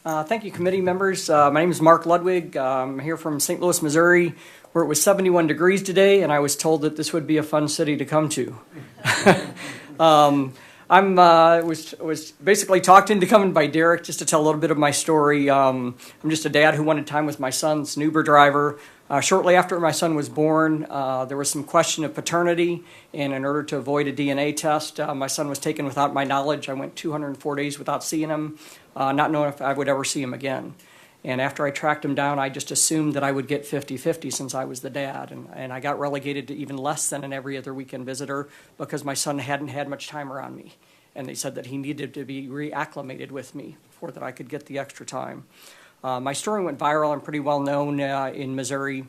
Thank you, committee members. My name is Mark Ludwig. I'm here from St. Louis, Missouri, where it was 71 degrees today, and I was told that this would be a fun city to come to. Was basically talked into coming by Derek just to tell a little bit of my story. I'm just a dad who wanted time with my son's an Uber driver. Shortly after my son was born, there was some question of paternity, and in order to avoid a DNA test, my son was taken without my knowledge. I went 204 days without seeing him, not knowing if I would ever see him again. And after I tracked him down, I just assumed that I would get 50-50 since I was the dad. And I got relegated to even less than an every other weekend visitor because my son hadn't had much time around me. And they said that he needed to be reacclimated with me before that I could get the extra time. My story went viral. I'm pretty well known in Missouri.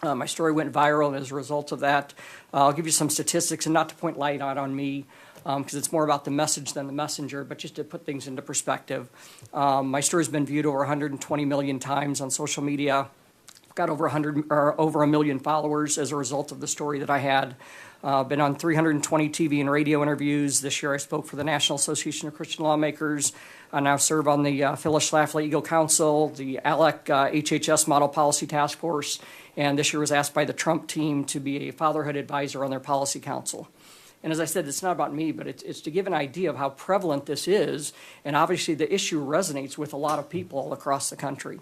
My story went viral, and as a result of that, I'll give you some statistics, and not to point light out on me, because it's more about the message than the messenger, but just to put things into perspective. My story's been viewed over 120 million times on social media. I've got over 1 million followers as a result of the story that I had. Been on 320 TV and radio interviews. This year I spoke for the National Association of Christian Lawmakers. I now serve on the Phyllis Schlafly Eagle Council, the ALEC HHS Model Policy Task Force, and this year was asked by the Trump team to be a fatherhood advisor on their policy council. And as I said, it's not about me, but it's to give an idea of how prevalent this is, and obviously the issue resonates with a lot of people all across the country.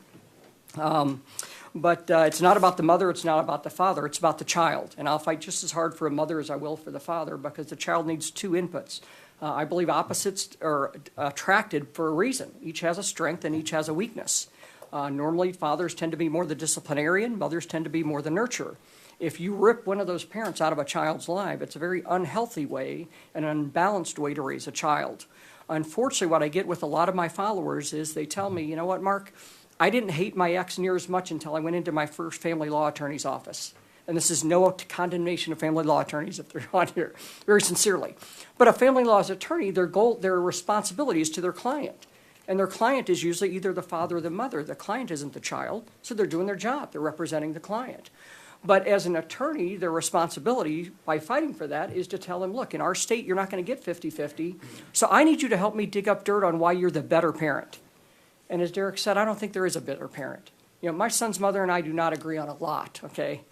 But it's not about the mother, it's not about the father, it's about the child. And I'll fight just as hard for a mother as I will for the father, because the child needs two inputs. I believe opposites are attracted for a reason. Each has a strength and each has a weakness. Normally, fathers tend to be more the disciplinarian, mothers tend to be more the nurturer. If you rip one of those parents out of a child's life, it's a very unhealthy way, an unbalanced way to raise a child. Unfortunately, what I get with a lot of my followers is they tell me, you know what, Mark, I didn't hate my ex near as much until I went into my first family law attorney's office. And this is no condemnation of family law attorneys if they're on here, very sincerely. But a family law attorney, their responsibility is to their client. And their client is usually either the father or the mother. The client isn't the child, so they're doing their job. They're representing the client. But as an attorney, their responsibility by fighting for that is to tell them, look, in our state, you're not going to get 50-50, so I need you to help me dig up dirt on why you're the better parent. And as Derek said, I don't think there is a better parent. You know, my son's mother and I do not agree on a lot, okay?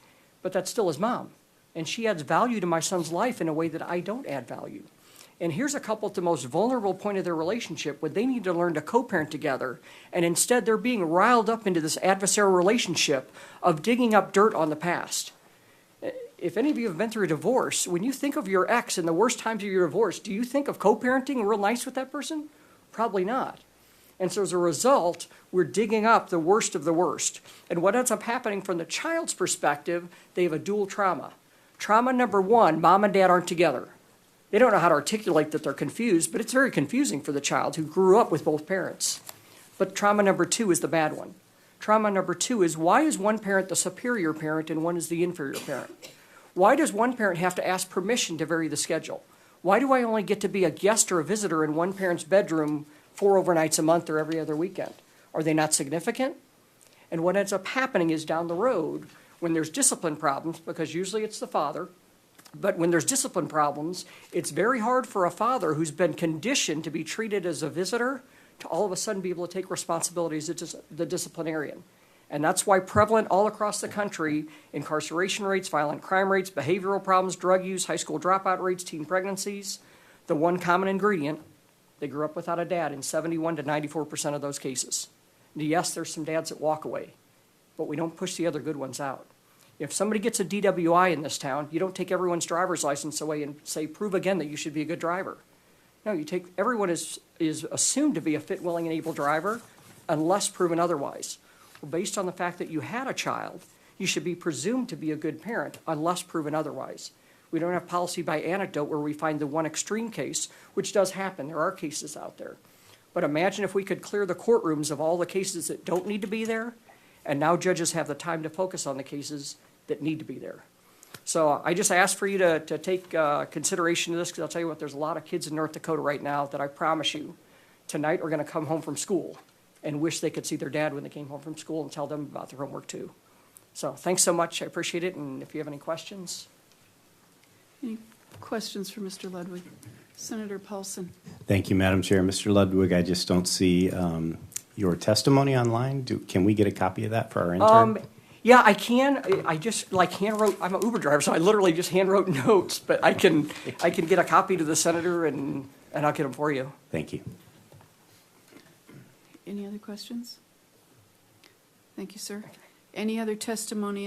But that's still his mom. And she adds value to my son's life in a way that I don't add value. And here's a couple at the most vulnerable point of their relationship where they need to learn to co-parent together, and instead they're being riled up into this adversarial relationship of digging up dirt on the past. If any of you have been through a divorce, when you think of your ex and the worst times of your divorce, do you think of co-parenting real nice with that person? Probably not. And so as a result, we're digging up the worst of the worst. And what ends up happening from the child's perspective, they have a dual trauma. Trauma number one, mom and dad aren't together. They don't know how to articulate that they're confused, but it's very confusing for the child who grew up with both parents. But trauma number two is the bad one. Trauma number two is, why is one parent the superior parent and one is the inferior parent? Why does one parent have to ask permission to vary the schedule? Why do I only get to be a guest or a visitor in one parent's bedroom 4 overnights a month or every other weekend? Are they not significant? And what ends up happening is down the road, when there's discipline problems, because usually it's the father, but when there's discipline problems, it's very hard for a father who's been conditioned to be treated as a visitor to all of a sudden be able to take responsibilities as the disciplinarian. And that's why prevalent all across the country, incarceration rates, violent crime rates, behavioral problems, drug use, high school dropout rates, teen pregnancies, the one common ingredient, they grew up without a dad in 71 to 94% of those cases. And yes, there's some dads that walk away, but we don't push the other good ones out. If somebody gets a DWI in this town, you don't take everyone's driver's license away and say, prove again that you should be a good driver. No, you take, everyone is assumed to be a fit, willing, and able driver unless proven otherwise. Well, based on the fact that you had a child, you should be presumed to be a good parent unless proven otherwise. We don't have policy by anecdote where we find the one extreme case, which does happen. There are cases out there. But imagine if we could clear the courtrooms of all the cases that don't need to be there, and now judges have the time to focus on the cases that need to be there. So I just ask for you to take consideration of this, because I'll tell you what, there's a lot of kids in North Dakota right now that I promise you tonight are going to come home from school and wish they could see their dad when they came home from school and tell them about their homework too. So thanks so much. I appreciate it. And if you have any questions. Any questions for Mr. Ludwig? Senator Paulson. Thank you, Madam Chair. Mr. Ludwig, I just don't see your testimony online? Can we get a copy of that for our intern? Yeah, I can. I just like hand wrote. I'm an Uber driver, so I literally just hand wrote notes. But I can get a copy to the senator, and I'll get them for you. Thank you. Any other questions? Thank you, sir. Any other testimony